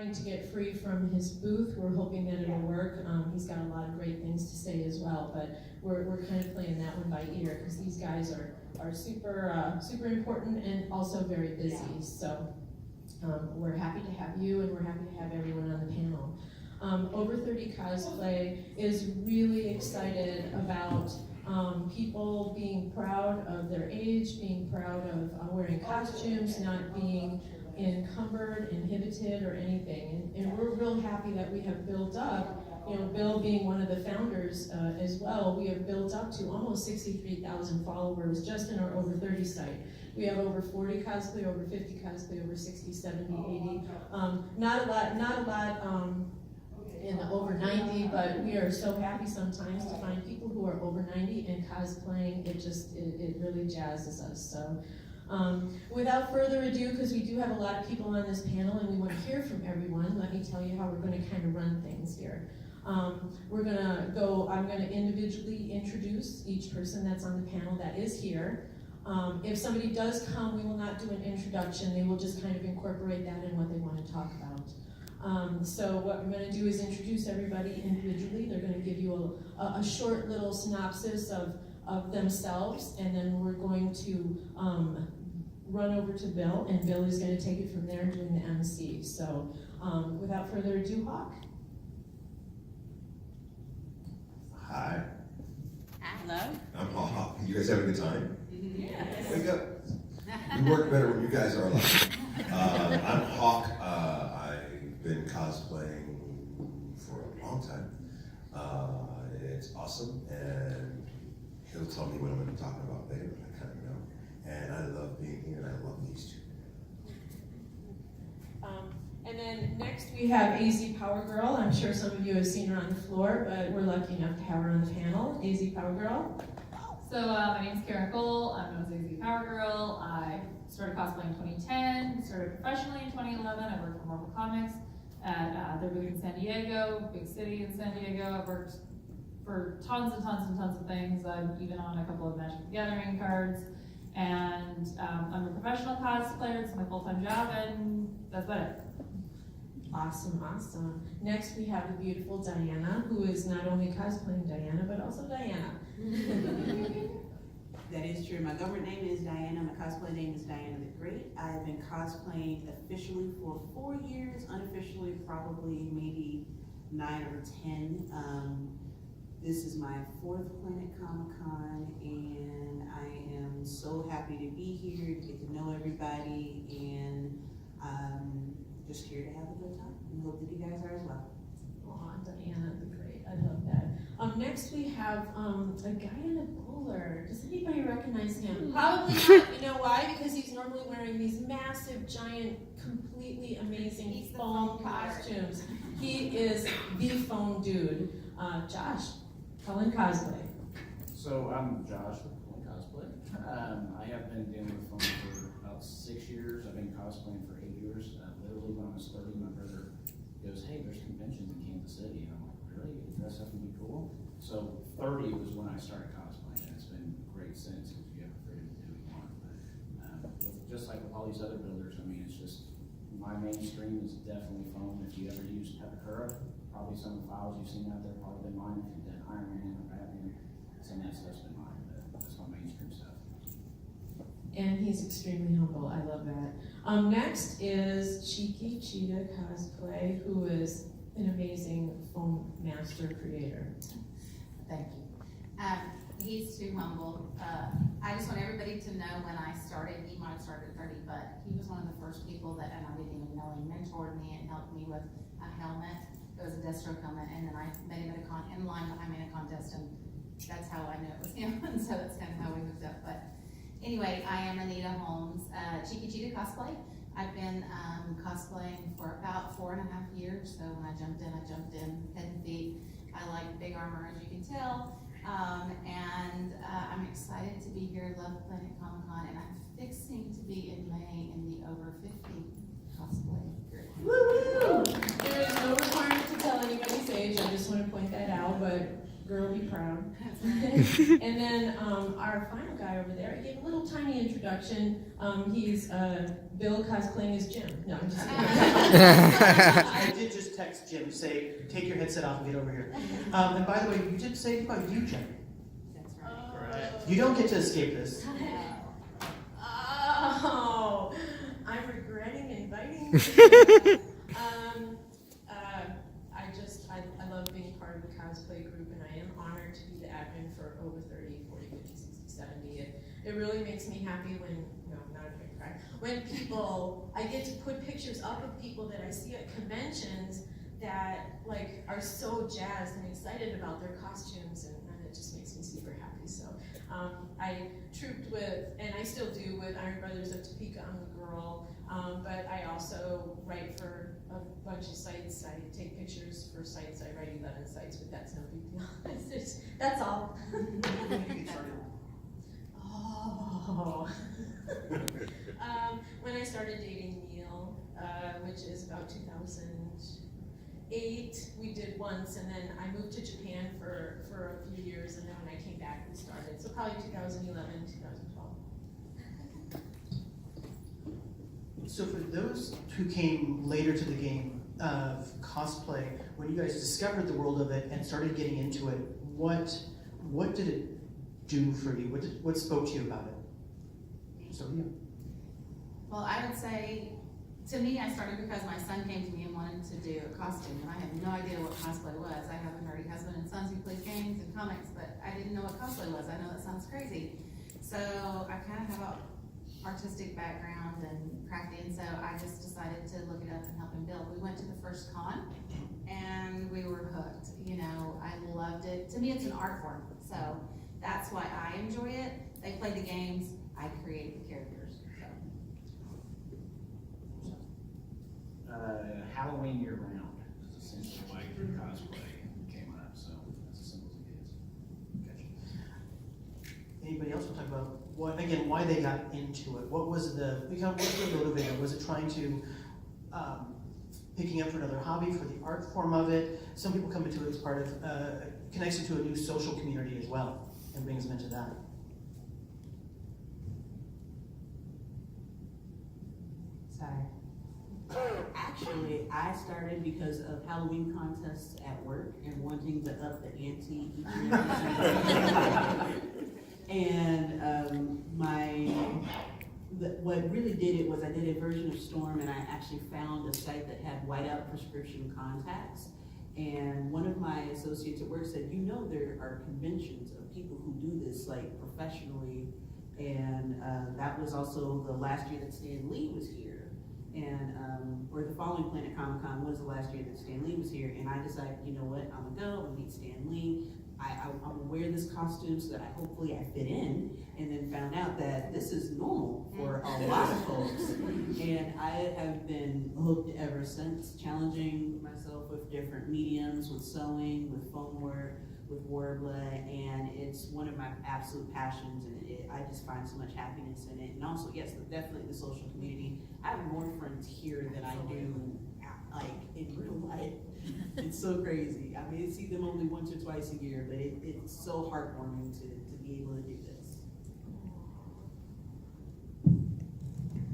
trying to get free from his booth. We're hoping that it'll work. He's got a lot of great things to say as well, but we're kind of playing that one by ear because these guys are super important and also very busy. So we're happy to have you, and we're happy to have everyone on the panel. Over 30 Cosplay is really excited about people being proud of their age, being proud of wearing costumes, not being encumbered, inhibited, or anything. And we're real happy that we have built up, Bill being one of the founders as well, we have built up to almost 63,000 followers just in our Over 30 site. We have over 40 cosplay, over 50 cosplay, over 60, 70, 80. Not a lot in the over 90, but we are so happy sometimes to find people who are over 90 and cosplaying. It really jazzes us. So without further ado, because we do have a lot of people on this panel and we want to hear from everyone, let me tell you how we're going to kind of run things here. I'm going to individually introduce each person that's on the panel that is here. If somebody does come, we will not do an introduction. They will just kind of incorporate that in what they want to talk about. So what I'm going to do is introduce everybody individually. They're going to give you a short little synopsis of themselves, and then we're going to run over to Bill, and Bill is going to take it from there doing the MC. So without further ado, Hawk. Hi. Hello. I'm Hawk. You guys having a good time? Yes. Wake up. You work better when you guys are alive. I'm Hawk. I've been cosplaying for a long time. It's awesome, and he'll tell me what I'm going to be talking about later, but I kind of know. And I love being here, and I love these two. And then next we have AZ Power Girl. I'm sure some of you have seen her on the floor, but we're lucky enough to have her on the panel. AZ Power Girl. So my name is Cara Nicole. I'm known as AZ Power Girl. I started cosplaying in 2010, started professionally in 2011. I worked for Marvel Comics at their booth in San Diego, big city in San Diego. I've worked for tons and tons of things. I'm even on a couple of Magic the Gathering cards. And I'm a professional cosplayer. It's my full-time job, and that's about it. Awesome. Next we have the beautiful Diana, who is not only cosplaying Diana, but also Diana. That is true. My government name is Diana. My cosplay name is Diana the Great. I've been cosplaying officially for 4 years, unofficially probably maybe 9 or 10. This is my 4th Planet Comicon, and I am so happy to be here, to get to know everybody, and just here to have a good time, and hope that you guys are as well. Aw, Diana the Great, I love that. Next we have a guy in a bowler. Does anybody recognize him? Probably not. You know why? Because he's normally wearing these massive, giant, completely amazing foam costumes. He is the foam dude. Josh, Cullen Cosplay. So I'm Josh with Cullen Cosplay. I have been dealing with foam for about 6 years. I've been cosplaying for 8 years. Literally when I was 30, my brother goes, "Hey, there's conventions in Kansas City." And I'm like, "Really? You dress up and be cool?" So 30 was when I started cosplaying, and it's been great since, because you have the freedom to do what you want. But just like with all these other builders, I mean, it's just, my mainstream is definitely foam. If you ever use Pepakura, probably some of the files you've seen out there have probably been mine. If you've done Iron Man or Batman, some of that stuff's been mine, but that's my mainstream stuff. And he's extremely humble. I love that. Next is Cheeky Cheetah Cosplay, who is an amazing foam master creator. Thank you. He's too humble. I just want everybody to know when I started, he might have started at 30, but he was one of the first people that, and I didn't even know, he mentored me and helped me with a helmet. It was a Deathstroke helmet, and then I met him at a in line behind me in a contest, and that's how I knew it was him, and so that's kind of how we hooked up. But anyway, I am Anita Holmes, Cheeky Cheetah Cosplay. I've been cosplaying for about 4.5 years, so when I jumped in head and feet. I like big armor, as you can tell, and I'm excited to be here. Love Planet Comicon, and I'm fixing to be in May in the over 50 cosplay group. Woo! There is no requirement to tell anybody's age. I just want to point that out, but Girl, be proud. That's right. And then our final guy over there, I gave a little tiny introduction. He's Bill cosplaying as Jim. No, I'm just kidding. I did just text Jim, say, take your headset off and get over here. And by the way, you did say about you, Jen. That's right. You don't get to escape this. Oh, I'm regretting inviting you. I love being part of the cosplay group, and I am honored to be the admin for over 30, 40, 50, 60, 70. It really makes me happy when, no, not a big cry, when people, I get to put pictures up of people that I see at conventions that like are so jazzed and excited about their costumes, and it just makes me super happy. So I trooped with, and I still do with Iron Brothers of Topeka. I'm the girl, but I also write for a bunch of sites. I take pictures for sites. I write 11 sites, but that's no big deal. That's all. Oh. When I started dating Neil, which is about 2008, we did once, and then I moved to Japan for a few years, and then when I came back, we started. So probably 2011, 2012. So for those who came later to the game of cosplay, when you guys discovered the world of it and started getting into it, what did it do for you? What spoke to you about it? So yeah. Well, I would say, to me, I started because my son came to me and wanted to do a costume, and I had no idea what cosplay was. I have a nerdy husband and sons who play games and comics, but I didn't know what cosplay was. I know that sounds crazy. So I kind of have an artistic background and crafty, and so I just decided to look it up and help him build. We went to the first con, and we were hooked. You know, I loved it. To me, it's an art form, so that's why I enjoy it. They play the games, I create the characters. Halloween year round is essentially why cosplay came up, so that's as simple as it is. Gotcha. Anybody else want to talk about why they got into it? What was the motivator? Was it trying to picking up for another hobby, for the art form of it? Some people come into it as part of connection to a new social community as well, and brings them into that. Sorry. Actually, I started because of Halloween contests at work and wanting to up the ante each year. And what really did it was I did a version of Storm, and I actually found a site that had whiteout prescription contacts. And one of my associates at work said, you know, there are conventions of people who do this like professionally. And that was also the last year that Stan Lee was here. And, or the following Planet Comicon was the last year that Stan Lee was here, and I decided, you know what, I'm gonna go, I'm gonna meet Stan Lee, I'm gonna wear this costume so that hopefully I fit in, and then found out that this is normal for a lot of folks. And I have been hooked ever since, challenging myself with different mediums, with sewing, with foam work, with wordplay, and it's one of my absolute passions, and I just find so much happiness in it. And also, yes, definitely the social community. I have more friends here than I do like in real life. It's so crazy. I mean, I see them only once or twice a year, but it's so heartwarming to be able to do this.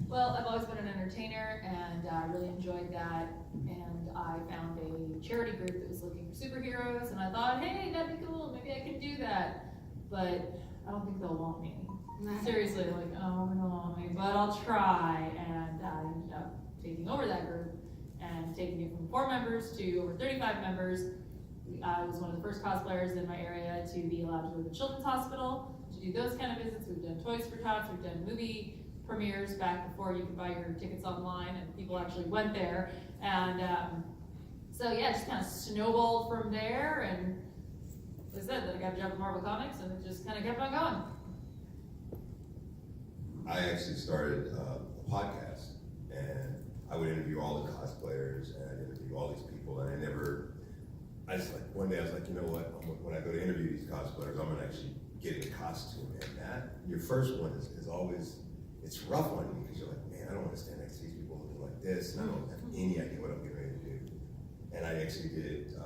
Well, I've always been an entertainer, and I really enjoyed that. And I found a charity group that was looking for superheroes, and I thought, hey, that'd be cool. Maybe I could do that. But I don't think they'll want me. Seriously, like, oh, they don't want me, but I'll try. And I ended up taking over that group and taking it from 4 members to over 35 members. I was one of the first cosplayers in my area to be allowed to go to the Children's Hospital to do those kind of visits. We've done Toys for Tots, we've done movie premieres back before you could buy your tickets online, and people actually went there. And so yeah, just kind of snowballed from there, and like I said, then I got a job at Marvel Comics, and it just kind of kept on going. I actually started a podcast, and I would interview all the cosplayers, and I'd interview all these people, and I just like, one day I was like, you know what, when I go to interview these cosplayers, I'm gonna actually get a costume, and that, your first one is always, it's rough on you, because you're like, man, I don't want to stand next to these people looking like this, and I don't have any idea what I'm getting ready to do. And I actually did, I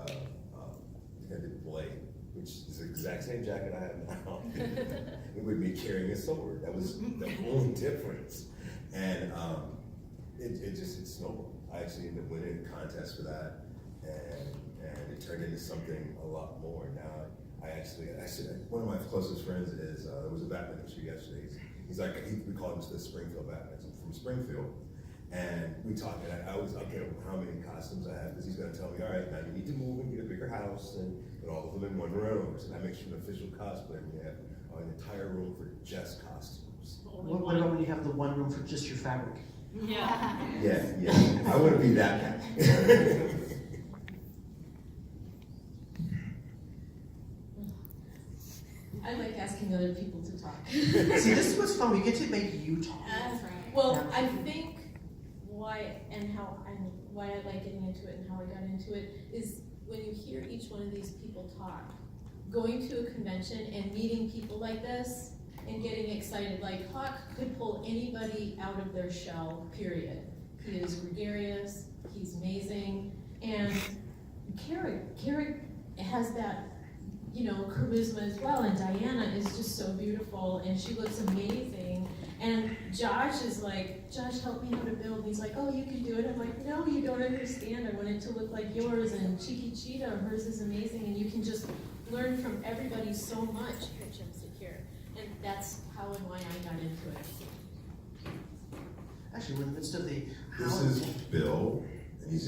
did Blade, which is the exact same jacket I have now, it would be carrying a sword. That was the only difference. And it snowballed. I actually ended up winning a contest for that, and it turned into something a lot more. Now, one of my closest friends is, there was a Batman issue yesterday. He's like, we call him the Springfield Batman. He's from Springfield. And we talked, and I was, okay, how many costumes I have, because he's gonna tell me, all right, now you need to move and get a bigger house and put all of them in one room. So that makes you an official cosplayer. We have an entire room for just costumes. What about when you have the one room for just your fabric? Yeah. Yeah, I wanna be that guy. I like asking other people to talk. See, this is what's fun, we get to make you talk. That's right. Well, I think why I like getting into it and how I got into it is when you hear each one of these people talk, going to a convention and meeting people like this and getting excited, like Hawk could pull anybody out of their shell, period. He is gregarious, he's amazing, and Cara has that, charisma as well, and Diana is just so beautiful, and she looks amazing. And Josh is like, Josh, help me how to build. And he's like, oh, you can do it. I'm like, no, you don't understand. I want it to look like yours. And Cheeky Cheetah, hers is amazing. And you can just learn from everybody so much. Pitch and secure. And that's how and why I got into it. Actually, we're in the midst of the. This is Bill, and he's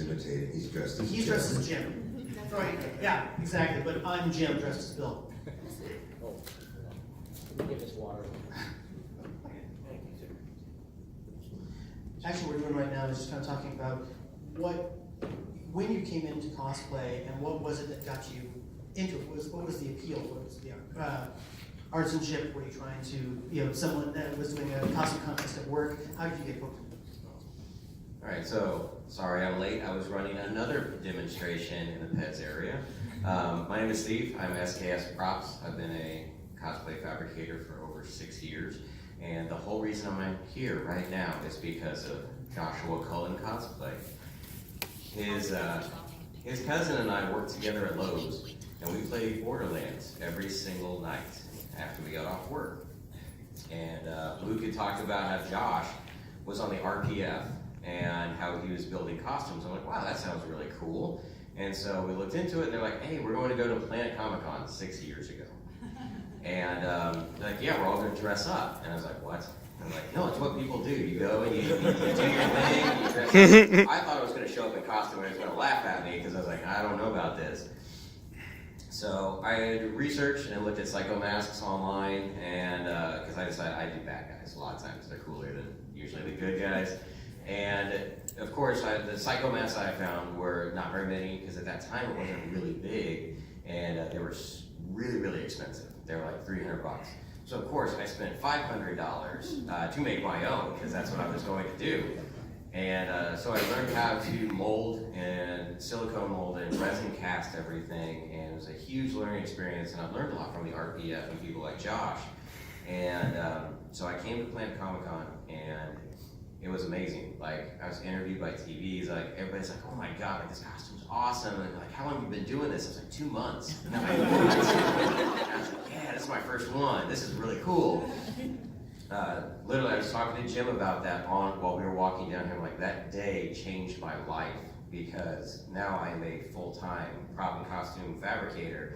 dressed as He's dressed as Jim. That's Right, yeah, exactly, but I'm Jim dressed as Bill. Give us water. Actually, what we're doing right now is just kind of talking about when you came into cosplay and what was it that got you into it? What was the appeal? What was the artisanship? Were you trying to, someone that was doing a costume contest at work? How did you get hooked? All right, so sorry I'm late. I was running another demonstration in the pets area. My name is Steve. I'm SKS Props. I've been a cosplay fabricator for over 6 years. And the whole reason I'm here right now is because of Joshua Cullen Cosplay. His cousin and I worked together at Lowe's, and we played Borderlands every single night after we got off work. And Luke had talked about how Josh was on the RPF and how he was building costumes. I'm like, wow, that sounds really cool. And so we looked into it, and they're like, hey, we're going to go to Planet Comicon 6 years ago. And they're like, yeah, we're all gonna dress up. And I was like, what? I'm like, no, it's what people do. You go and you do your thing, and you dress up. I thought I was gonna show up in costume and it was gonna laugh at me because I was like, I don't know about this. So I researched and looked at psycho masks online, and because I decided I do bad guys a lot of times. They're cooler than usually the good guys. And of course, the psycho masks I found were not very many because at that time it wasn't really big, and they were really, really expensive. They were like $300. So of course I spent $500 to make my own because that's what I was going to do. And so I learned how to mold and silicone mold and resin cast everything, and it was a huge learning experience, and I've learned a lot from the RPF and people like Josh. And so I came to Planet Comicon, and it was amazing. Like, I was interviewed by TVs, like, everybody's like, oh my God, like, this costume's awesome. And like, how long have you been doing this? I was like, 2 months. And I was like, yeah, this is my first one. This is really cool. Literally, I was talking to Jim about that while we were walking down here. Like, that day changed my life because now I am a full-time prop and costume fabricator.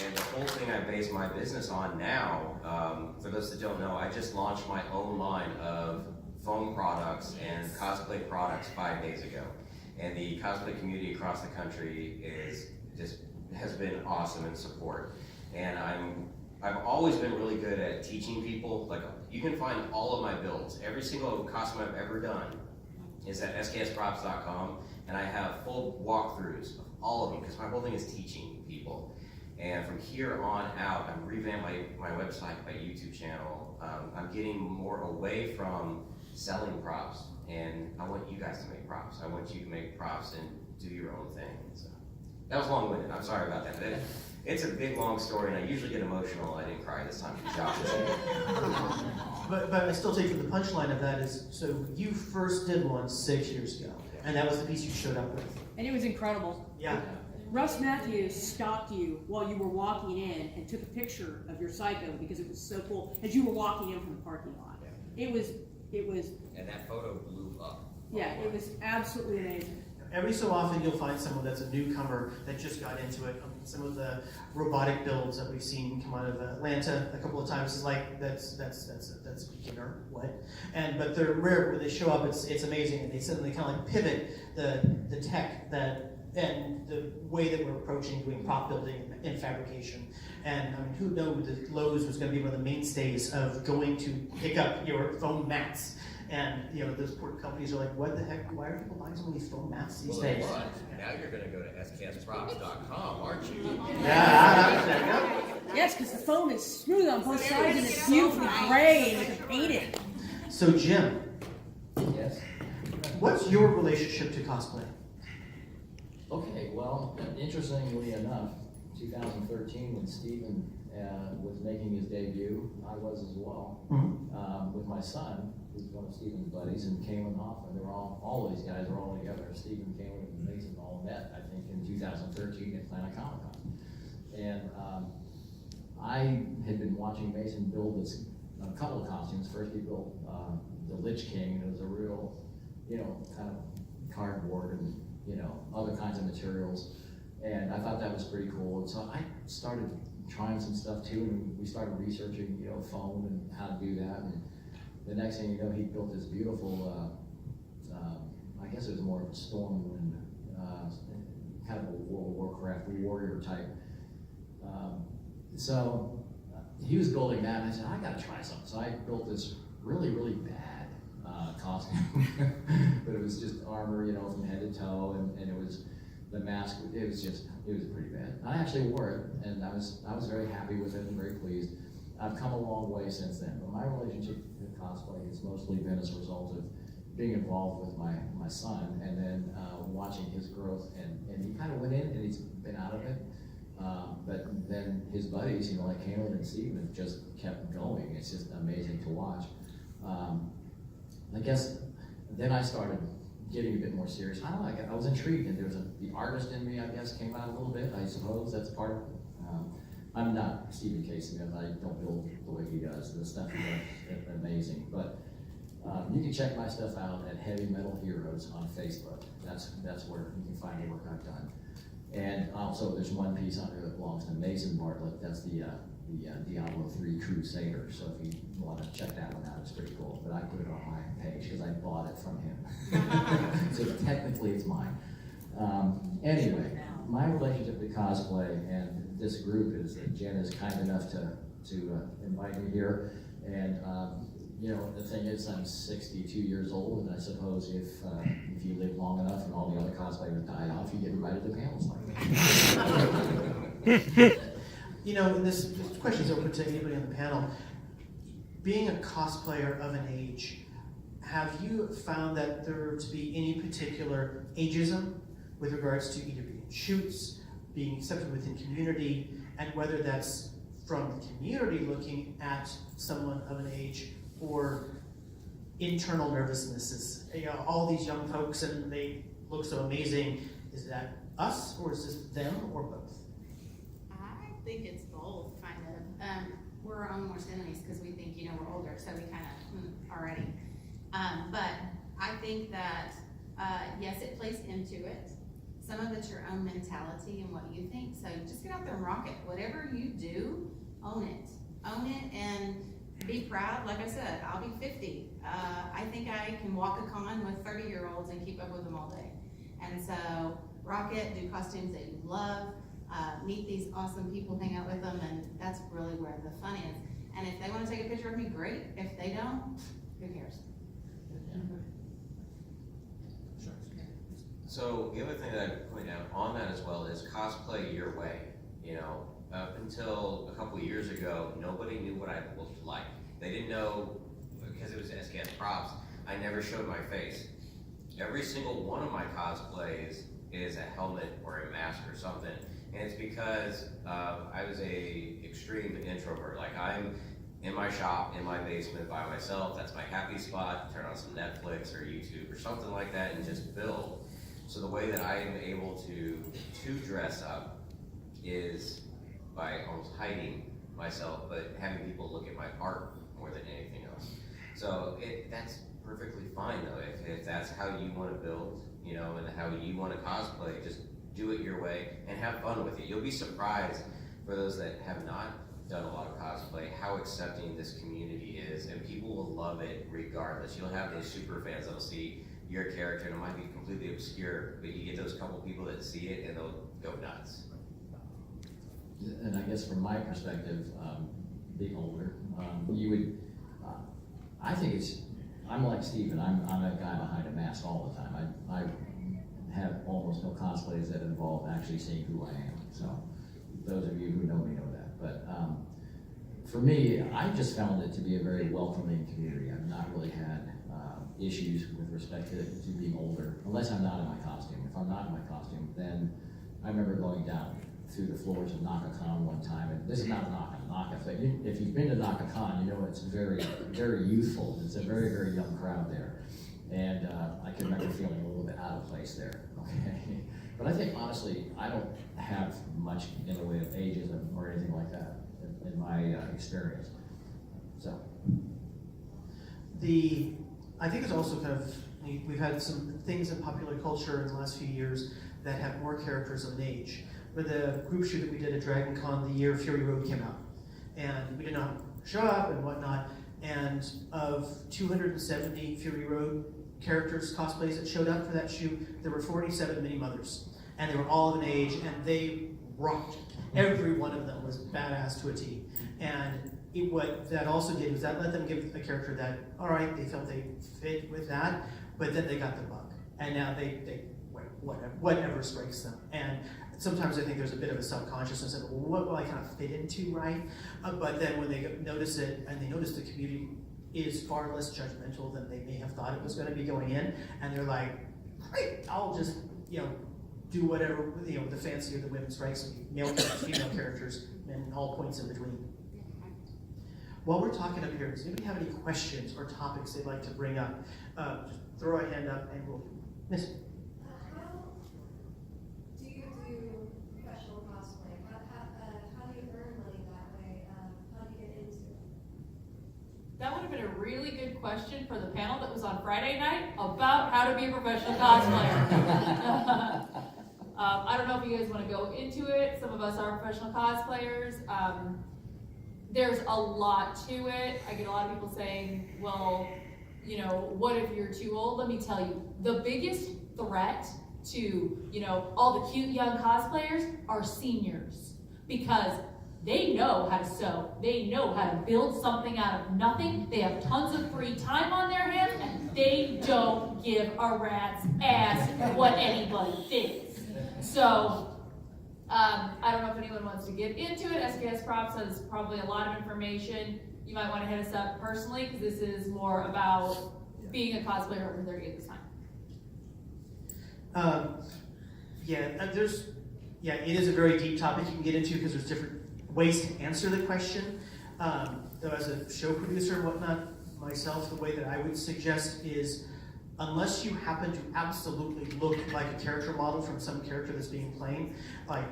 And the whole thing I base my business on now, for those that don't know, I just launched my own line of foam products and cosplay products 5 days ago. And the cosplay community across the country has been awesome in support. And I've always been really good at teaching people. Like, you can find all of my builds. Every single costume I've ever done is at sksprops.com, and I have full walkthroughs of all of them because my whole thing is teaching people. And from here on out, I'm revamping my website, my YouTube channel. I'm getting more away from selling props, and I want you guys to make props. I want you to make props and do your own thing. So that was long-winded. I'm sorry about that. But it's a big, long story, and I usually get emotional. I didn't cry this time because Josh is here. But I still take the punchline of that is, so you first did one 6 years ago, and that was the piece you showed up with. And it was incredible. Yeah. Russ Matthews stopped you while you were walking in and took a picture of your Psycho because it was so cool as you were walking in from the parking lot. It was, And that photo blew up. yeah, it was absolutely amazing. Every so often, you'll find someone that's a newcomer that just got into it. Some of the robotic builds that we've seen come out of Atlanta a couple of times is like that's beginner, what? But they're rare when they show up. It's amazing, and they suddenly kind of like pivot the tech and the way that we're approaching doing prop building and fabrication. And I mean, who knew that Lowe's was going to be one of the mainstays of going to pick up your foam mats. And you know, those poor companies are like, what the heck? Why are people buying so many foam mats these days? Now you're gonna go to sknsprops.com, aren't you? Yeah. Yes, because the foam is smooth on both sides and it's beautifully gray and you can paint it. So Jim, Yes. what's your relationship to cosplay? Okay, well, interestingly enough, 2013, when Stephen was making his debut, I was as well, with my son, who's one of Stephen's buddies, and Kalen Hoffman. They were all these guys were all together. Stephen, Kalen, and Mason all met, I think, in 2013 at Atlanta Comicon. And I had been watching Mason build a couple of costumes. First, he built the Lich King, and it was a real, kind of cardboard and other kinds of materials. And I thought that was pretty cool. And so I started trying some stuff too, and we started researching, foam and how to do that. And the next thing you know, he built this beautiful, I guess it was more of a Stormwind, kind of a World of Warcraft warrior type. So he was building that, and I said, I gotta try something. So I built this really, really bad costume, but it was just armor, from head to toe, and it was the mask. It was pretty bad. I actually wore it, and I was very happy with it and very pleased. I've come a long way since then, but my relationship with cosplay has mostly been as a result of being involved with my son, and then watching his growth, and he kind of went in and he's been out of it. But then his buddies, like Cameron and Steven, have just kept going. It's just amazing to watch. I guess then I started getting a bit more serious. I don't know, I was intrigued, and there's the artist in me, I guess, came out a little bit. I suppose that's part of it. I'm not Stephen Casey, I don't build the way he does. The stuff he does is amazing. But you can check my stuff out at Heavy Metal Heroes on Facebook. That's where you can find the work I've done. And also, there's one piece on there that belongs to Mason Bartlett. That's the Diablo 3 Crusader. So if you want to check that one out, it's pretty cool. But I put it on my page because I bought it from him. So technically, it's mine. Anyway, my relationship to cosplay and this group is that Jen is kind enough to invite me here. And the thing is, I'm 62 years old, and I suppose if you live long enough and all the other cosplayers die off, you get invited to panels like that. And this question is open to anybody on the panel. Being a cosplayer of an age, have you found that there to be any particular ageism with regards to either being shoots, being accepted within community, and whether that's from the community looking at someone of an age or internal nervousnesses? All these young folks and they look so amazing. Is that us or is this them or both? I think it's both, kind of. We're our own worst enemies because we think, we're older, so we kind of already. But I think that, yes, it plays into it. Some of it's your own mentality and what you think. So just get out there and rock it. Whatever you do, own it. Own it and be proud. Like I said, I'll be 50. I think I can walk a con with 30-year-olds and keep up with them all day. And so rock it, do costumes that you love, meet these awesome people, hang out with them, and that's really where the fun is. And if they want to take a picture of me, great. If they don't, who cares? So the other thing that I point out on that as well is cosplay your way. Up until a couple of years ago, nobody knew what I looked like. They didn't know, because it was SKS props, I never showed my face. Every single one of my cosplays is a helmet or a mask or something. And it's because I was a extreme introvert. Like, I'm in my shop, in my basement by myself. That's my happy spot. Turn on some Netflix or YouTube or something like that and just build. So the way that I am able to dress up is by almost hiding myself, but having people look at my art more than anything else. So that's perfectly fine though, if that's how you want to build, you know, and how you want to cosplay, just do it your way and have fun with it. You'll be surprised, for those that have not done a lot of cosplay, how accepting this community is, and people will love it regardless. You'll have those super fans that'll see your character, and it might be completely obscure, but you get those couple people that see it and they'll go nuts. And I guess from my perspective, being older, you would, I think I'm like Stephen, I'm a guy behind a mask all the time. I have almost no cosplays that involve actually seeing who I am. So those of you who know me know that. But for me, I just found it to be a very welcoming community. I've not really had issues with respect to being older, unless I'm not in my costume. If I'm not in my costume, then I remember going down through the floors of NakaCon one time, and this is not Naka, but if you've been to NakaCon, you know it's very, very youthful. It's a very, very young crowd there. And I can remember feeling a little bit out of place there, okay? But I think, honestly, I don't have much in the way of ageism or anything like that in my experience, so. I think it's also kind of, we've had some things in popular culture in the last few years that have more characters of an age. For the group shoot that we did at Dragon Con the year Fury Road came out, and we did not show up and whatnot, and of 270 Fury Road characters, cosplays that showed up for that shoot, there were 47 mini mothers, and they were all of an age, and they rocked. Every one of them was badass to a T. And what that also did was that let them give a character that, all right, they felt they fit with that, but then they got the bug, and now they whatever strikes them. And sometimes I think there's a bit of a self-consciousness of, well, what will I kind of fit into, right? But then when they notice it, and they notice the community is far less judgmental than they may have thought it was going to be going in, and they're like, great, I'll just, do whatever, the fancy of the women's rights, male characters, female characters, and all points in between. While we're talking up here, does anybody have any questions or topics they'd like to bring up? Just throw a hand up and we'll, yes? How do you do professional cosplay? How do you earn money that way? How do you get into it? That would have been a really good question for the panel that was on Friday night about how to be a professional cosplayer. I don't know if you guys want to go into it. Some of us are professional cosplayers. There's a lot to it. I get a lot of people saying, well, what if you're too old? Let me tell you, the biggest threat to, all the cute young cosplayers are seniors, because they know how to sew. They know how to build something out of nothing. They have tons of free time on their hands, and they don't give a rat's ass what anybody thinks. So, I don't know if anyone wants to get into it. SKS Props has probably a lot of information. You might want to hit us up personally, because this is more about being a cosplayer over 30 at this time. It is a very deep topic you can get into because there's different ways to answer the question. Though as a show producer and whatnot, myself, the way that I would suggest is, unless you happen to absolutely look like a character model from some character that's being played, like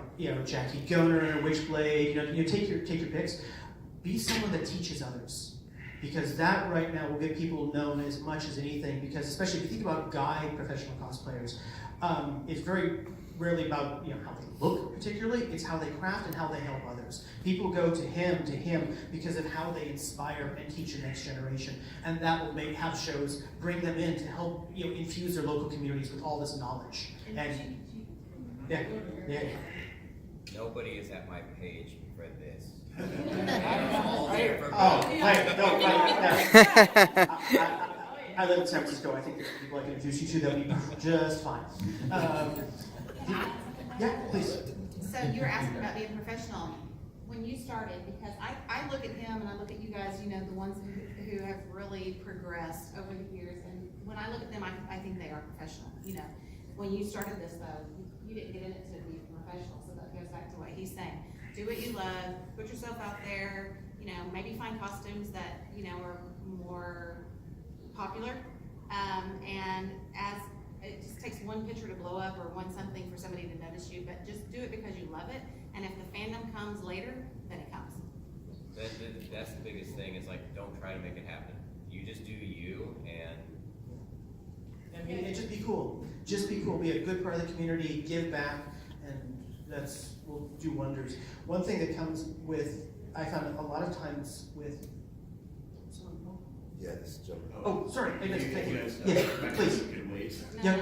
Jackie Goner or Witchblade, take your picks. Be someone that teaches others, because that right now will get people known as much as anything. Because especially if you think about guy professional cosplayers, it's very rarely about how they look particularly. It's how they craft and how they help others. People go to him because of how they inspire and teach the next generation, and that will have shows bring them in to help infuse their local communities with all this knowledge. And yeah. Nobody is at my page for this. I live in San Francisco. I think there's people I can introduce you to that would be just fine. Yeah, please. So you're asking about being professional. When you started, because I look at him and I look at you guys, the ones who have really progressed over the years, and when I look at them, I think they are professional. When you started this though, you didn't get in it to be professional, so that goes back to what he's saying. Do what you love, put yourself out there, maybe find costumes that, are more popular, and as it just takes one picture to blow up or want something for somebody to notice you, but just do it because you love it, and if the fandom comes later, then it comes. That's the biggest thing, is like, don't try to make it happen. You just do you, and I mean, it just be cool. Just be cool. Be a good part of the community. Give back, and will do wonders. One thing that comes with, I found a lot of times with. Yeah, this joke. Oh, sorry. I missed it. Thank you. guys, Yes, please. Can wait. Yeah.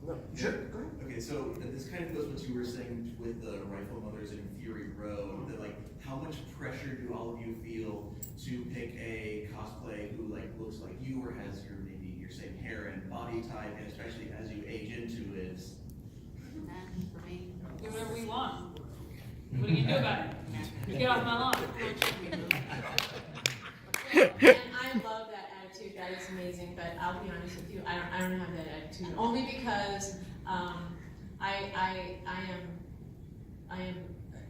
No. Sure. Go ahead. Okay, so this kind of goes with what you were saying with the Rifle Mothers in Fury Road, that like, how much pressure do all of you feel to pick a cosplay who like looks like you or has your maybe your same hair and body type, and especially as you age into it? For me. Do whatever we want. What are you gonna do about it? Get off my lawn. And I love that attitude, that is amazing, but I'll be honest with you, I don't have that attitude, only because, I am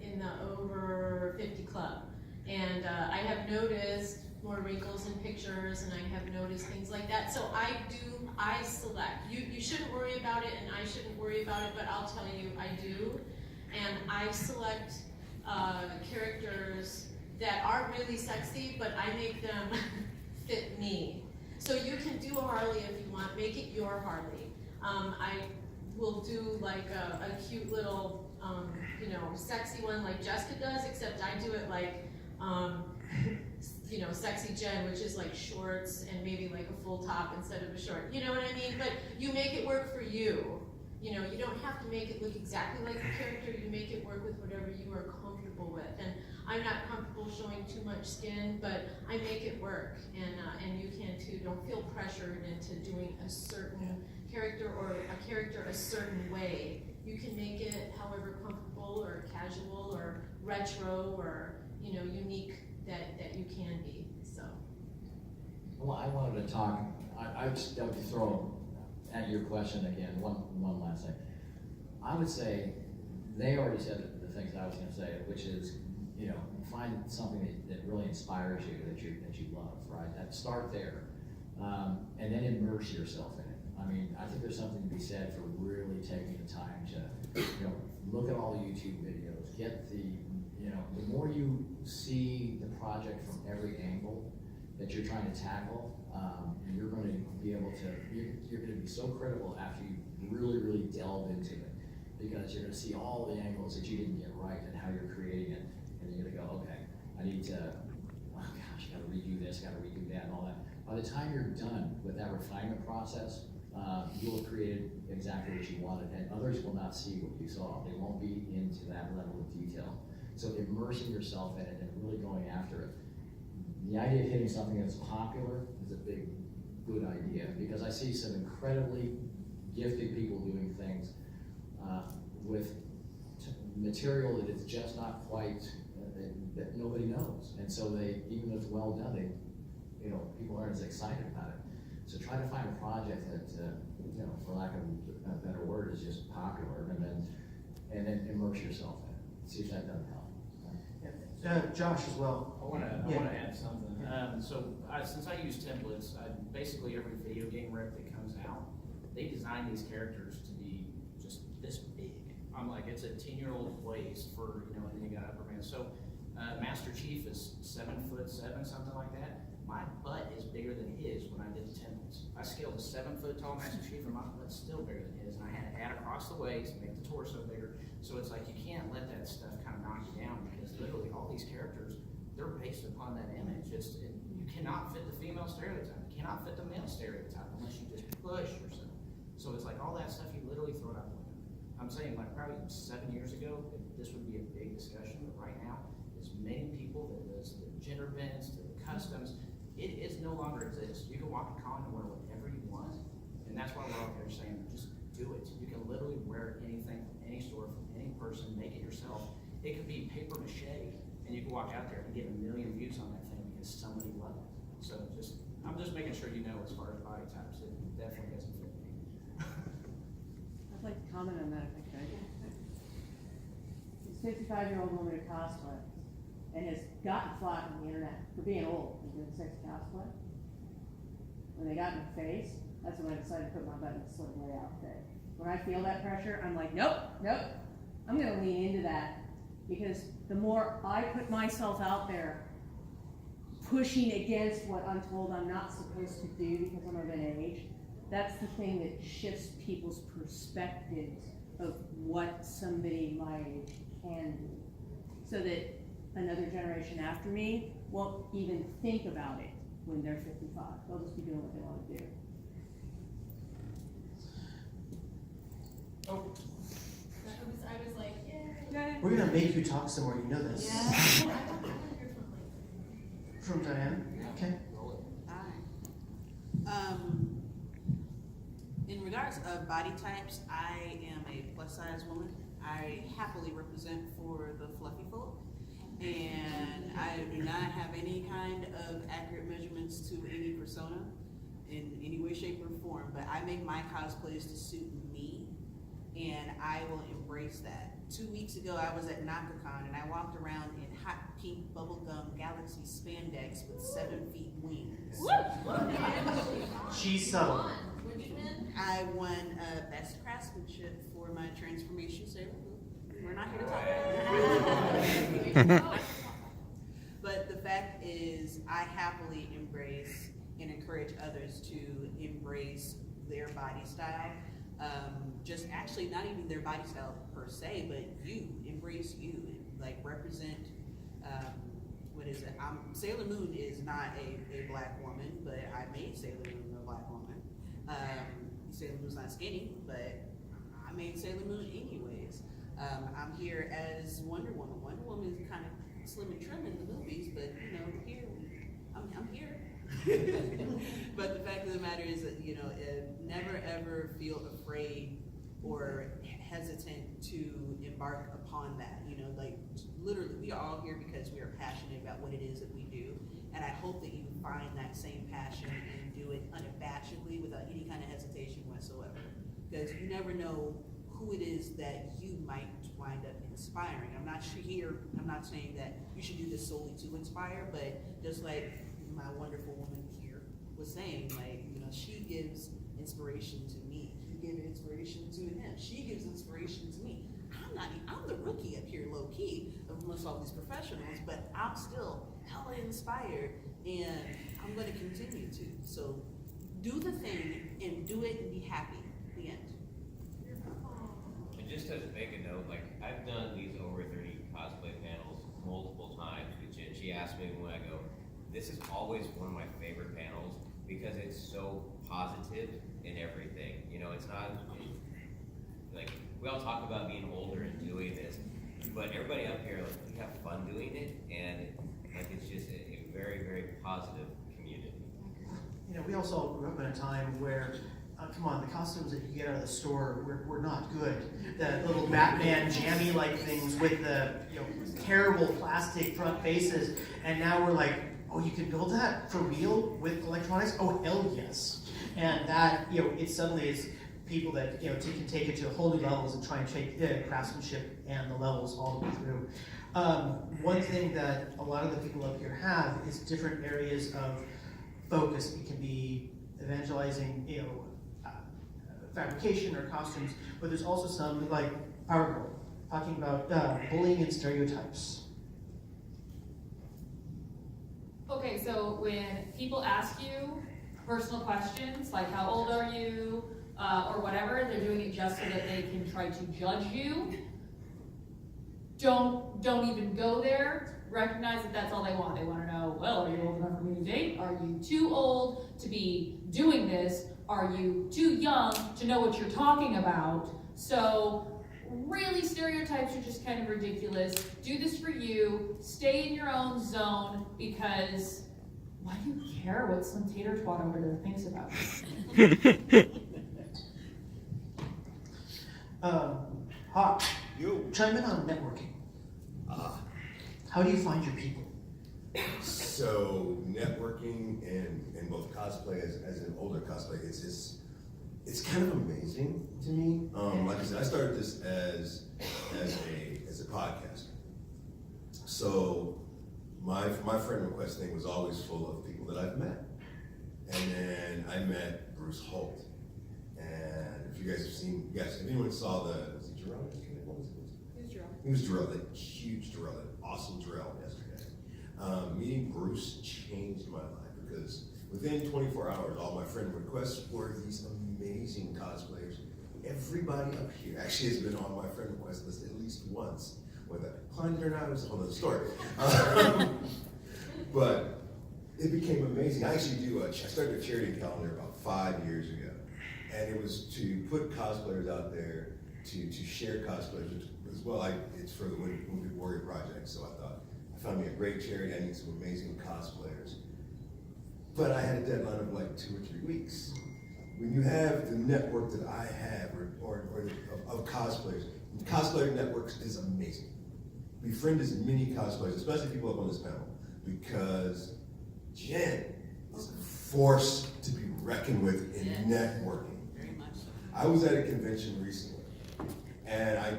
in the over 50 club, and, I have noticed more wrinkles in pictures, and I have noticed things like that, so I select. You shouldn't worry about it, and I shouldn't worry about it, but I'll tell you, I do, and I select, characters that are really sexy, but I make them fit me. So you can do a Harley if you want, make it your Harley. I will do like a cute little, sexy one like Jessica does, except I do it like, sexy Jen, which is like shorts and maybe like a full top instead of a short. You know what I mean? But you make it work for you. You don't have to make it look exactly like the character, you make it work with whatever you are comfortable with. And I'm not comfortable showing too much skin, but I make it work, and you can too. Don't feel pressured into doing a certain character or a character a certain way. You can make it however comfortable or casual or retro or, unique that you can be, so. Well, I wanted to talk, I just got to throw at your question again, one last thing. I would say, they already said the things I was gonna say, which is, find something that really inspires you, that you love, right? Start there, and then immerse yourself in it. I mean, I think there's something to be said for really taking the time to, look at all the YouTube videos, get the more you see the project from every angle that you're trying to tackle, you're going to be able to, you're going to be so critical after you really, really delve into it, because you're going to see all the angles that you didn't get right and how you're creating it, and you're going to go, okay, I need to, oh gosh, got to redo this, got to redo that, and all that. By the time you're done with that refinement process, you'll have created exactly what you wanted, and others will not see what you saw. They won't be into that level of detail. So immersing yourself in it and really going after it. The idea of hitting something that's popular is a big, good idea, because I see some incredibly gifted people doing things with material that is just not quite, that nobody knows. And so even if it's well done, people aren't as excited about it. So try to find a project that, for lack of a better word, is just popular, and then immerse yourself in it. See if that doesn't help. Josh as well. I want to add something. Since I use templates, basically every video game rep that comes out, they design these characters to be just this big. I'm like, it's a 10-year-old waist for, and then you got Upperman. So Master Chief is 7'7", something like that. My butt is bigger than his when I did the templates. I scaled a 7-foot-tall Master Chief, and my butt's still bigger than his, and I had to add across the waist, make the torso bigger. So it's like, you can't let that stuff kind of knock you down, because literally all these characters, they're based upon that image. You cannot fit the female stereotype. You cannot fit the male stereotype unless you just push yourself. So it's like all that stuff, you literally throw it out the window. I'm saying, like, probably 7 years ago, this would be a big discussion, but right now, as many people that does the gender bends, the customs, it is no longer exists. You can walk a con and wear whatever you want, and that's why we're all here saying, just do it. You can literally wear anything from any store, from any person, make it yourself. It could be paper mache, and you can walk out there and get 1 million views on that thing because somebody loved it. So I'm just making sure you know, as far as body types, it definitely doesn't fit me. I'd like to comment on that if I could. This 55-year-old woman who cosplays and has gotten flack on the internet for being old and doing sexy cosplay. When they got in the face, That's when I decided to put my button slimly outfit. When I feel that pressure, I'm like, nope, I'm gonna lean into that. Because the more I put myself out there, pushing against what I'm told I'm not supposed to do because I'm of an age, that's the thing that shifts people's perspectives of what somebody my age can do. So that another generation after me won't even think about it when they're 55. They'll just be doing what they want to do. Oh, I was like, yeah. we're gonna make you talk some more, you know this. Yeah. From Diane? Okay. Hi. In regards of body types, I am a plus size woman. I happily represent for the fluffy folk. And I do not have any kind of accurate measurements to any persona in any way, shape, or form, but I make my cosplays to suit me, and I will embrace that. 2 weeks ago, I was at Comicon, and I walked around in hot pink bubblegum galaxy spandex with 7 feet wings. She's subtle. I won Best Craftsmanship for my transformation Sailor Moon. We're not here to talk about it. But the fact is, I happily embrace and encourage others to embrace their body style. Just actually not even their body style per se, but you, embrace you, like represent, what is it? Sailor Moon is not a black woman, but I made Sailor Moon a black woman. Sailor Moon's not skinny, but I made Sailor Moon anyways. I'm here as Wonder Woman. Wonder Woman is kind of slim and trim in the movies, but you know, here, I'm here. But the fact of the matter is that, you know, never ever feel afraid or hesitant to embark upon that. You know, like literally, we are all here because we are passionate about what it is that we do. And I hope that you find that same passion and do it unabashedly without any kind of hesitation whatsoever. Because you never know who it is that you might wind up inspiring. I'm not saying that you should do this solely to inspire, but just like my wonderful woman here was saying, like, you know, she gives inspiration to me. You give inspiration to him. She gives inspiration to me. I'm the rookie up here, low key, amongst all these professionals, but I'm still hella inspired, and I'm going to continue to. So do the thing and do it and be happy. The end. And just to make a note, like I've done these over 30 cosplay panels multiple times with Jen. She asked me when I go, this is always one of my favorite panels because it's so positive in everything. You know, it's not like we all talk about being older and doing this, but everybody up here, like, we have fun doing it, and like it's just a very, very positive community. You know, we also grew up in a time where, come on, the costumes that you get out of the store were not good. The little Batman jammy-like things with the, you know, terrible plastic front faces, and now we're like, oh, you can build that for real with electronics? Oh, hell yes. And that, you know, it suddenly is people that, you know, can take it to whole new levels and try and take the craftsmanship and the levels all the way through. One thing that a lot of the people up here have is different areas of focus. It can be evangelizing, you know, fabrication or costumes, but there's also some, like Power Girl, talking about bullying and stereotypes. Okay, so when people ask you personal questions, like how old are you, or whatever, they're doing it just so that they can try to judge you. Don't even go there. Recognize that that's all they want. They want to know, well, are you old enough for me to date? Are you too old to be doing this? Are you too young to know what you're talking about? So really, stereotypes are just kind of ridiculous. Do this for you. Stay in your own zone, because why do you care what some tater twat over there thinks about you? Hawk, chime in on networking. How do you find your people? So networking in both cosplay as an older cosplay, it's kind of amazing to me. Like I said, I started this as a podcast. So my friend request thing was always full of people that I've met. And then I met Bruce Holt. And if you guys have seen, yes, if anyone saw was it Jarrell yesterday? What was it? He was Jarrell, that huge Jarrell, that awesome Jarrell yesterday. Meeting Bruce changed my life because within 24 hours, all my friend requests were these amazing cosplayers. Everybody up here actually has been on my friend request list at least once. Whether I climbed it or not, it was a whole other story. But it became amazing. I actually I started a charity calendar about 5 years ago. And it was to put cosplayers out there, to share cosplayers as well. It's for the Wounded Warrior Project, so I thought, I found me a great charity, I need some amazing cosplayers. But I had a deadline of like 2 or 3 weeks. When you have the network that I have, of cosplayers, cosplayer networks is amazing. Befriend as many cosplayers, especially people up on this panel, because Jen is a force to be reckoned with in networking. Very much so. I was at a convention recently, and I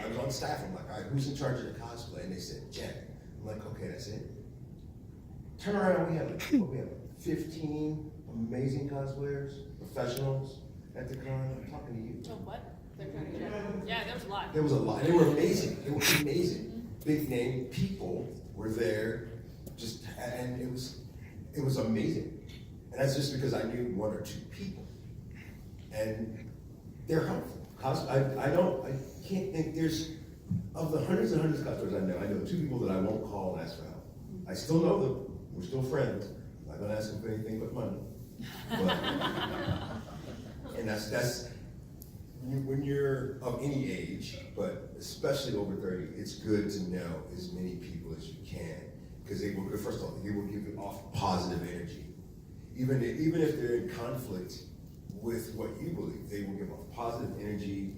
was on staff. I'm like, all right, who's in charge of the cosplay? And they said, Jen. I'm like, okay, that's it. Turn around, we have 15 amazing cosplayers, professionals at the con. I'm talking to you. Oh, what? Yeah, there was a lot. There was a lot. They were amazing. They were amazing. Big name people were there, and it was amazing. And that's just because I knew 1 or 2 people, and they're helpful. I can't think of the hundreds and hundreds of cosplayers I know 2 people that I won't call and ask for help. I still know them. We're still friends. I'm not gonna ask them for anything but money. And that's when you're of any age, but especially over 30, it's good to know as many people as you can, because they will, first of all, they will give you off positive energy. Even if they're in conflict with what you believe, they will give off positive energy.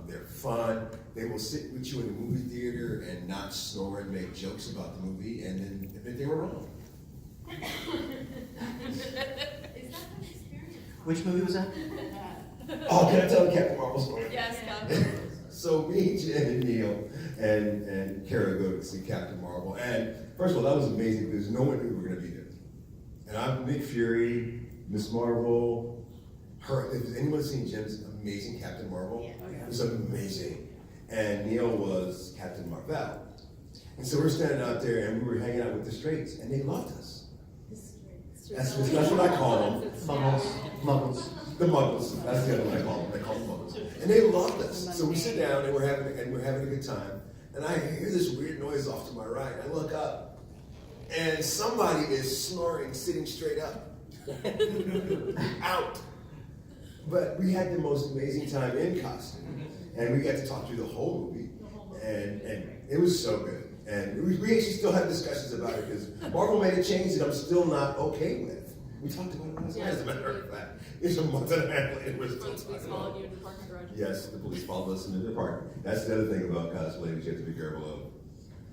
They're fun. They will sit with you in the movie theater and not snore and make jokes about the movie, and then admit they were wrong. Is that an experience? Which movie was that? Oh, can I tell the Captain Marvel story? Yes, So me, Jen, and Neil, and Cara go to see Captain Marvel. And first of all, that was amazing because no one knew we were going to be there. And I'm Nick Fury, Miss Marvel, has anyone seen Jen's amazing Captain Marvel? Yeah. It was amazing. And Neil was Captain Marvel. And so we're standing out there and we were hanging out with the straights, and they loved us. That's what I call them. Muggles. The Muggles. That's the other one I call them. They call them Muggles. And they loved us. So we sit down and we're having a good time. And I hear this weird noise off to my right. I look up, and somebody is snoring, sitting straight up. Out. But we had the most amazing time in costume, and we got to talk through the whole movie, and it was so good. And we actually still have discussions about it because Marvel made a change that I'm still not okay with. We talked about it last night, as a matter of fact. It's a month and a half later, we're still talking about it. Yes, the police followed us into the apartment. That's the other thing about cosplay that you have to be careful of.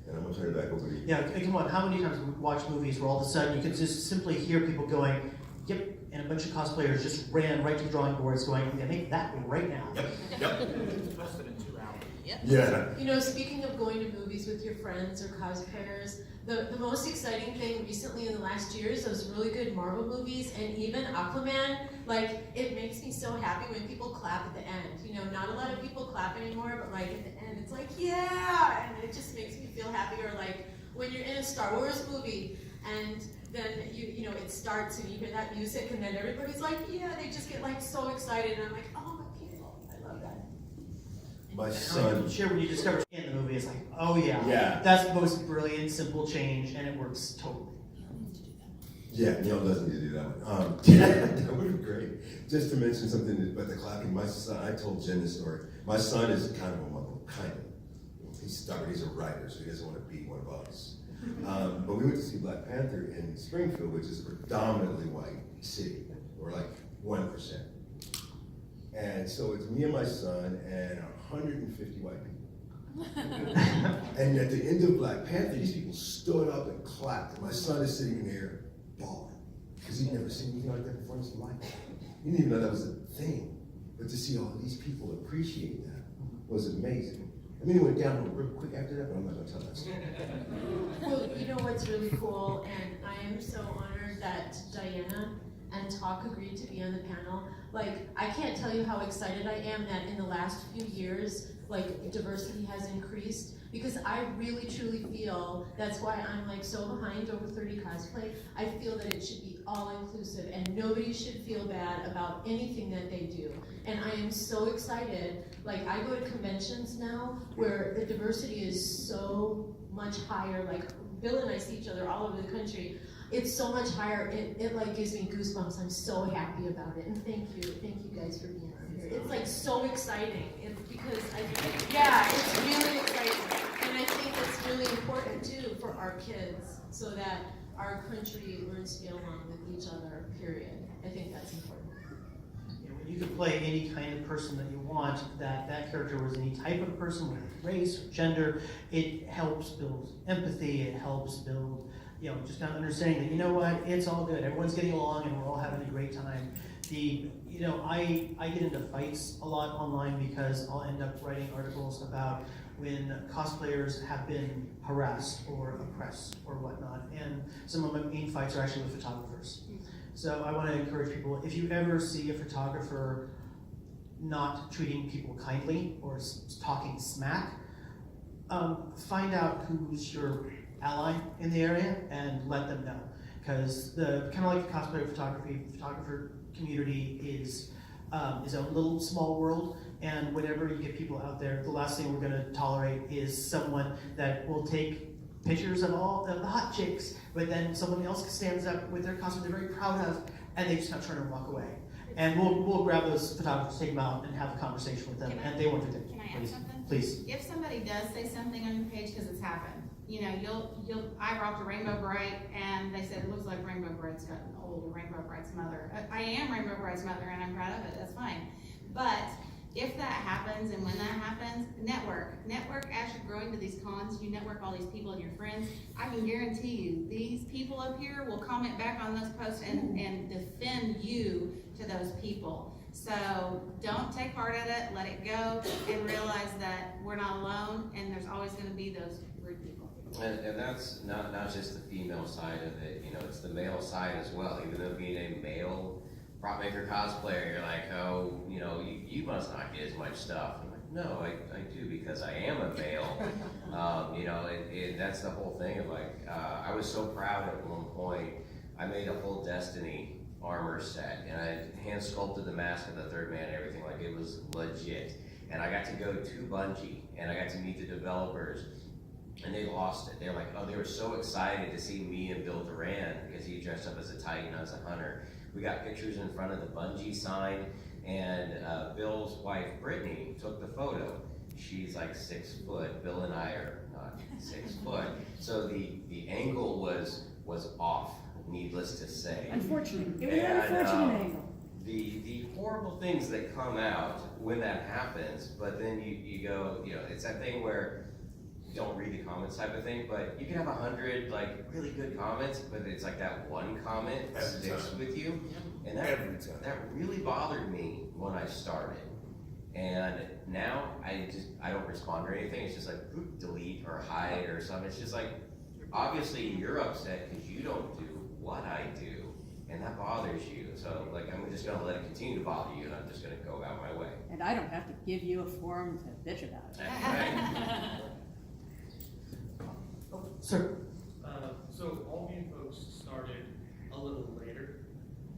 And I'm gonna turn it back over to you. Yeah, come on, how many times we watch movies where all of a sudden you can just simply hear people going, yep, and a bunch of cosplayers just ran right to the drawing boards going, I'm gonna make that one right now. Yep. It's less than 2 hours. Yeah. You know, speaking of going to movies with your friends or cosplayers, the most exciting thing recently in the last year is those really good Marvel movies, and even Aquaman. Like, it makes me so happy when people clap at the end. You know, not a lot of people clap anymore, but like at the end, it's like, yeah, and it just makes me feel happy. Or like when you're in a Star Wars movie and then you know it starts and you hear that music and then everybody's like, yeah, they just get like so excited, and I'm like, oh my people, I love that. My son. Sure, when you discover in the movie, it's like, oh yeah, that's the most brilliant, simple change, and it works totally. Yeah, Neil does need to do that one. That would be great. Just to mention something about the clapping, my son, I told Jen this story. My son is kind of a Muggle, kind of. He's stubborn, he's a writer, so he doesn't want to be one of us. But we went to see Black Panther in Springfield, which is a predominantly white city, or like 1%. And so it's me and my son and 150 white people. And at the end of Black Panther, these people stood up and clapped. And my son is sitting there bawling, because he'd never seen anything like that before in his life. He didn't even know that was a thing. But to see all these people appreciate that was amazing. I mean, it went down real quick after that, but I'm not going to tell that story. Well, you know what's really cool, and I am so honored that Diana and Talk agreed to be on the panel. Like, I can't tell you how excited I am that in the last few years, like, diversity has increased, because I really truly feel, that's why I'm like so behind Over 30 Cosplay. I feel that it should be all inclusive and nobody should feel bad about anything that they do. And I am so excited, like I go to conventions now where the diversity is so much higher, like Bill and I see each other all over the country. It's so much higher, it like gives me goosebumps. I'm so happy about it, and thank you guys for being on here. It's like so exciting, it's because it's really exciting. And I think it's really important too for our kids, so that our country learns to get along with each other, period. I think that's important. Yeah, when you can play any kind of person that you want, that character was any type of person, whether it's race or gender, it helps build empathy, it helps build, just kind of understanding that, you know what, it's all good, everyone's getting along and we're all having a great time. I get into fights a lot online because I'll end up writing articles about when cosplayers have been harassed or oppressed or whatnot, and some of my main fights are actually with photographers. So I want to encourage people, if you ever see a photographer not treating people kindly or talking smack, find out who's your ally in the area and let them know. Because kind of like the cosplay photographer community is a little small world, and whenever you get people out there, the last thing we're going to tolerate is someone that will take pictures of all of the hot chicks, but then someone else stands up with their costume they're very proud of, and they just not turn and walk away. And we'll grab those photographers, take them out, and have a conversation with them, and they won't do that. Can I add something? Please. If somebody does say something on your page, because it's happened, I rocked a Rainbow Bright, and they said it looks like Rainbow Bright's gotten old, or Rainbow Bright's mother. I am Rainbow Bright's mother, and I'm proud of it. That's fine. But if that happens, and when that happens, network as you're growing to these cons, you network all these people and your friends. I can guarantee you, these people up here will comment back on those posts and defend you to those people. So don't take heart at it, let it go, and realize that we're not alone, and there's always gonna be those rude people. And that's not just the female side of it, it's the male side as well. Even though being a male prop maker cosplayer, you're like, oh, you must not get as much stuff. I'm like, no, I do, because I am a male. And that's the whole thing of like, I was so proud at one point, I made a whole Destiny armor set, and I hand sculpted the mask of the third man and everything, like it was legit. And I got to go to Bungie, and I got to meet the developers, and they lost it. They were like, oh, they were so excited to see me and Bill Duran, because he dressed up as a Titan, I was a hunter. We got pictures in front of the Bungie sign, and Bill's wife, Brittany, took the photo. She's like 6 foot. Bill and I are not 6 foot. So the angle was off, needless to say. Unfortunate. It was an unfortunate angle. The horrible things that come out when that happens, but then you go, it's that thing where you don't read the comments type of thing, but you can have 100 like really good comments, but it's like that one comment that sticks with you, and that really bothered me when I started. And now I don't respond or anything. It's just like delete or hide or something. It's just like, obviously you're upset because you don't do what I do, and that bothers you. So like, I'm just gonna let it continue to bother you, and I'm just gonna go about my way. And I don't have to give you a forum to bitch about it. That's right. Sir. So all of you folks started a little later,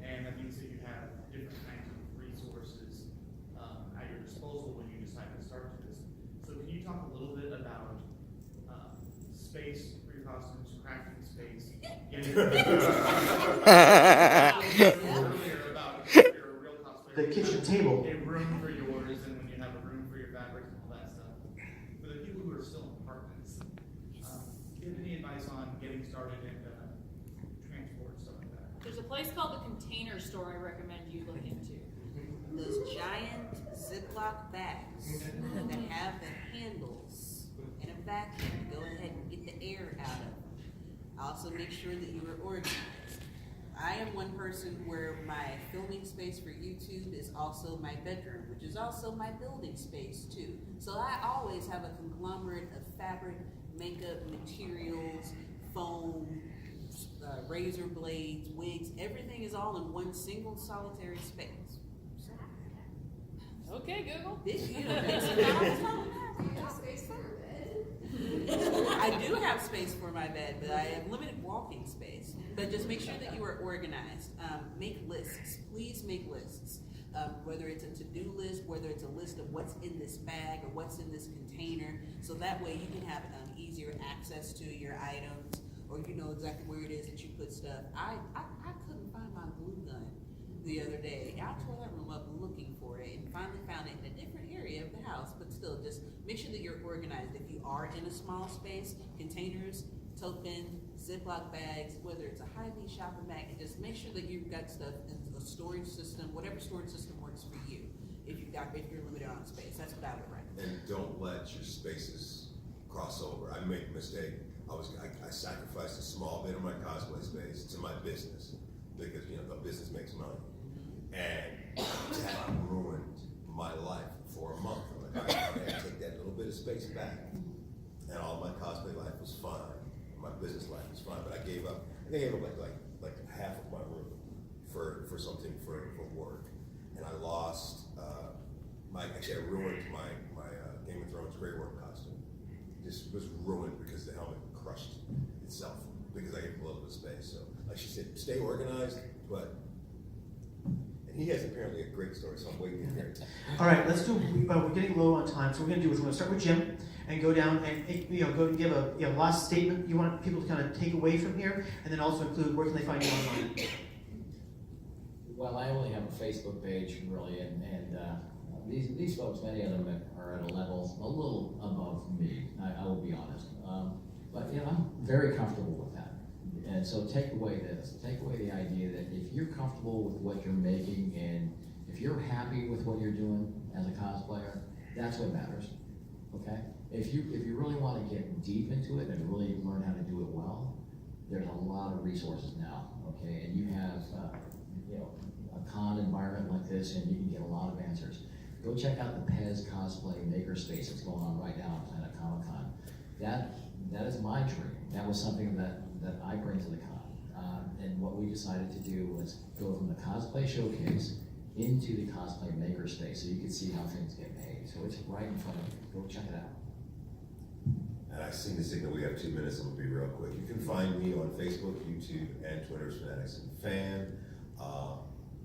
and that means that you have different kinds of resources at your disposal when you decide to start this. So can you talk a little bit about space for your costumes, crafting space, getting earlier about if you're a real cosplayer, The kitchen table. a room for yours, and when you have a room for your fabrics and all that stuff. For the people who are still in apartments, do you have any advice on getting started and transport, stuff like that? There's a place called the Container Store I recommend you look into. Those giant Ziploc bags that have the handles and a vacuum to go ahead and get the air out of. Also make sure that you are organized. I am one person where my filming space for YouTube is also my bedroom, which is also my building space too. So I always have a conglomerate of fabric, makeup, materials, foam, razor blades, wigs, everything is all in one single solitary space. Okay, Google. This, you know, makes it all the time. Do you have space for your bed? I do have space for my bed, but I have limited walking space. But just make sure that you are organized. Make lists. Please make lists. Whether it's a to-do list, whether it's a list of what's in this bag or what's in this container, so that way you can have easier access to your items, or you know exactly where it is that you put stuff. I couldn't find my glue gun the other day. I tore that room up looking for it and finally found it in a different area of the house, but still, just make sure that you're organized. If you are in a small space, containers, tote bin, Ziploc bags, whether it's a high-vis shopping bag, and just make sure that you've got stuff in a storage system, whatever storage system works for you. If you're limited on space, that's what I would recommend. And don't let your spaces cross over. I made a mistake. I sacrificed a small bit of my cosplay space to my business because, you know, the business makes money. And that ruined my life for a month. I'm like, I had to take that little bit of space back. And all my cosplay life was fine. My business life was fine, but I gave up like half of my room for something for work. And I lost, I ruined my Game of Thrones Grey Worm costume. This was ruined because the helmet crushed itself because I gave a little bit of space. So, like she said, stay organized, but, and he has apparently a great story, so I'm waiting to hear it. All right, let's do, we're getting low on time, so what we're gonna do is we're gonna start with Jim and go down and, you know, go and give a last statement you want people to kind of take away from here, and then also include where can they find you online. Well, I only have a Facebook page, really, and these folks, many of them are at a level a little above me, I will be honest. But, you know, I'm very comfortable with that. And so take away this, take away the idea that if you're comfortable with what you're making and if you're happy with what you're doing as a cosplayer, that's what matters, okay? If you really want to get deep into it and really learn how to do it well, there's a lot of resources now, okay? And you have, you know, a con environment like this and you can get a lot of answers. Go check out the Pez Cosplay Makerspace that's going on right now at Comicon. That is my dream. That was something that I bring to the con. And what we decided to do was go from the cosplay showcase into the cosplay makerspace so you can see how things get made. So it's right in front of you. Go check it out. And I seen the signal, we have 2 minutes, I'm gonna be real quick. You can find me on Facebook, YouTube, and Twitter as Fanatics and Fan.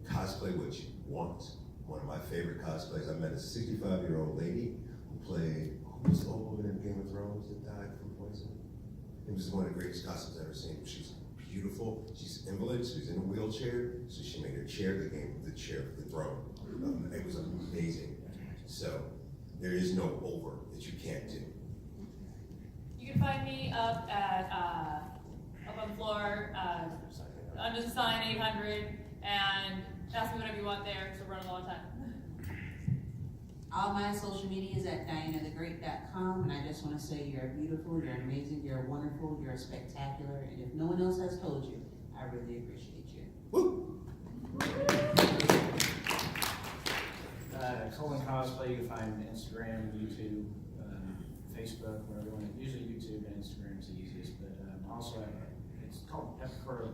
Cosplay what you want. One of my favorite cosplays, I met a 65-year-old lady who played, who was the old woman in Game of Thrones that died from poison? It was one of the greatest costumes I've ever seen. She's beautiful, she's an invalid, she's in a wheelchair, so she made her chair the chair of the throne. It was amazing. So, there is no over that you can't do. You can find me up on the floor, under the sign 800, and ask me whatever you want there, because we're running all the time. All my social media is at dianathegreat.com, and I just want to say you're beautiful, you're amazing, you're wonderful, you're spectacular, and if no one else has told you, I really appreciate you. Woo! Colin Cosplay, you can find Instagram, YouTube, Facebook, whatever you want. Usually YouTube and Instagram is the easiest, but also it's called Pepper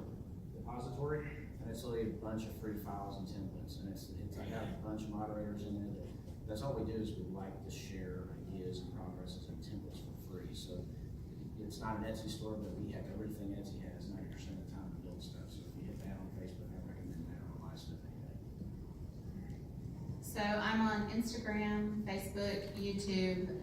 Depository, and it's really a bunch of free files and templates, and I got a bunch of moderators in it. That's all we do is we like to share ideas and progresses and templates for free. So it's not an Etsy store, but we have everything Etsy has 90% of the time to build stuff. So if you hit that on Facebook, I recommend that on my stuff anyway. So I'm on Instagram, Facebook, YouTube.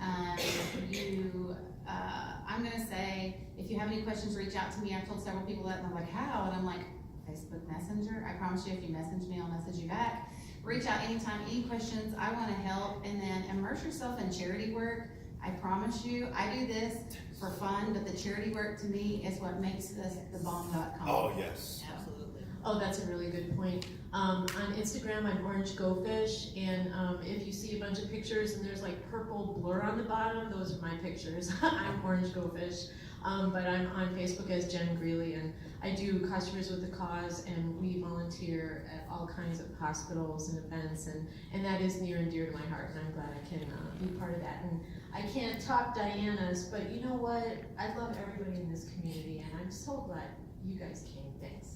I'm gonna say, if you have any questions, reach out to me. I've told several people that and they're like, how? And I'm like, Facebook Messenger. I promise you, if you message me, I'll message you back. Reach out anytime, any questions. I want to help. And then immerse yourself in charity work. I promise you, I do this for fun, but the charity work to me is what makes this the bomb.com. Oh, yes. Absolutely. Oh, that's a really good point. On Instagram, I'm Orange Goldfish, and if you see a bunch of pictures and there's like purple blur on the bottom, those are my pictures. I'm Orange Goldfish. But I'm on Facebook as Jen Greeley, and I do Customers with the Cause, and we volunteer at all kinds of hospitals and events, and that is near and dear to my heart, and I'm glad I can be part of that. And I can't top Diana's, but you know what? I love everybody in this community, and I'm so glad you guys came, thanks.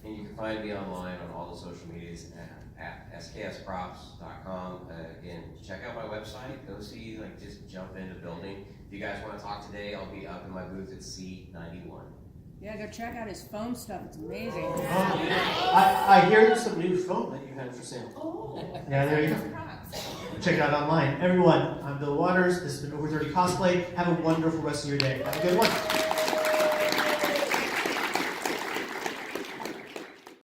And you can find me online on all the social medias at sksprops.com. Again, check out my website, go see, like, just jump into building. If you guys wanna talk today, I'll be up in my booth at C91. Yeah, go check out his foam stuff, it's amazing. I hear there's some new foam that you have for sale. Oh. Yeah, there you go. Check it out online. Everyone, I'm Bill Waters. This has been Over 30 Cosplay. Have a wonderful rest of your day. Have a good one.